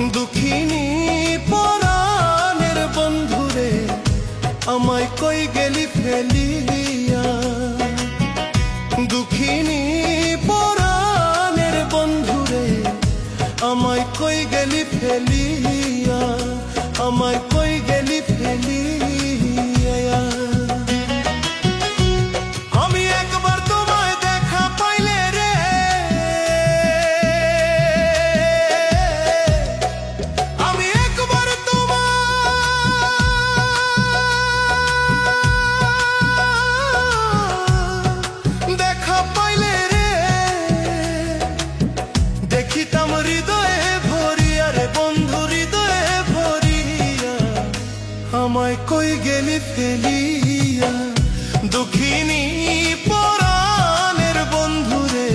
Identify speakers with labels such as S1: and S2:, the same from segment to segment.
S1: দুঃখিনী পরাণের বন্ধুরে আমায় কই গেলি ফেলিয়া। দুঃখিনী পরাণের বন্ধুরে আমায় কই গেলি ফেলিয়া, আমায় কই গেলি ফেলিয়া। আমি একবার তোমায় দেখা পাইলে রে, আমি একবার তোমায় দেখা পাইলে রে, দেখিতাম হৃদয়ে ভরিয়া রে বন্ধু হৃদয়ে ভরিয়া, আমায় কই গেলি ফেলিয়া। দুঃখিনী পরাণের বন্ধুরে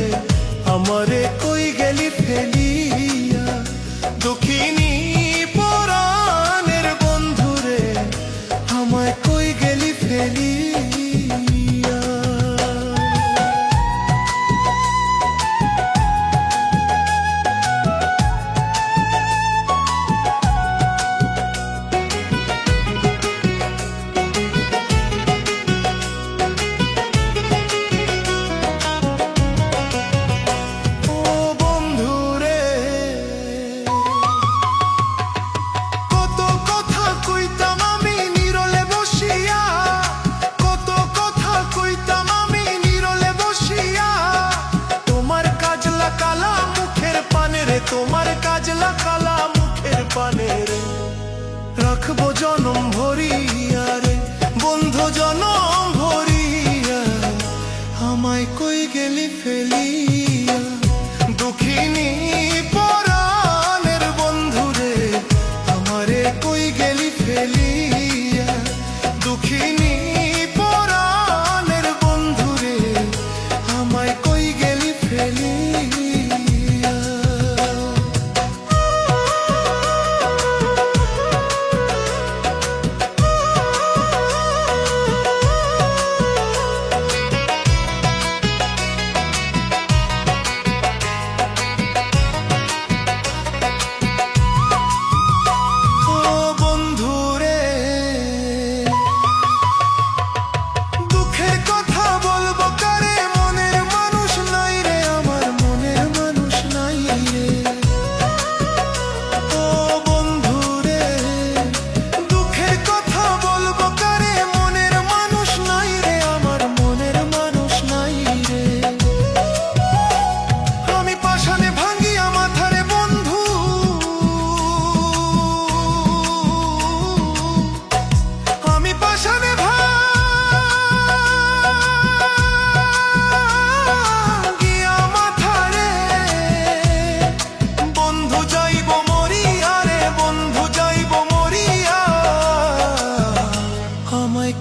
S1: আমারে কই গেলি ফেলিয়া। দুঃখিনী পরাণের বন্ধুরে আমায় কই গেলি ফেলিয়া। তোমার কাজলা কালা মুখের পানে রে, রাখবো জনম ভরিয়া রে বন্ধু জনম ভরিয়া, আমায় কই গেলি ফেলিয়া। দুঃখিনী পরাণের বন্ধুরে আমারে কই গেলি ফেলিয়া। দুঃখিনী পরাণের বন্ধুরে আমায় কই গেলি ফেলিয়া।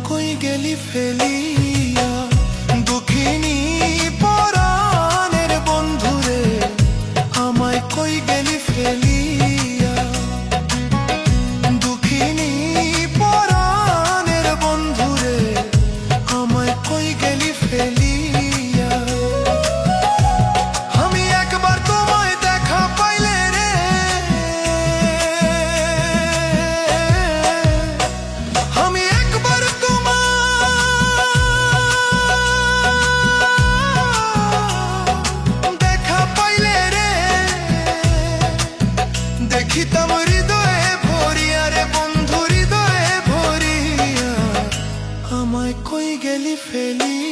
S1: কই গেলি ফেলিয়া। দুঃখিনী পরাণের বন্ধুরে আমায় কই গেলি ফেলিয়া। দুঃখিনী পরাণের বন্ধুরে আমায় কই গেলি ফেলিয়া। আমি একবার তোমায় দেখা পাইলে রে, আমি একবার দেখিতাম হৃদয়ে ভরিয়া রে বন্ধু হৃদয়ে ভরিয়া, আমায় কই গেলি ফেলিয়া।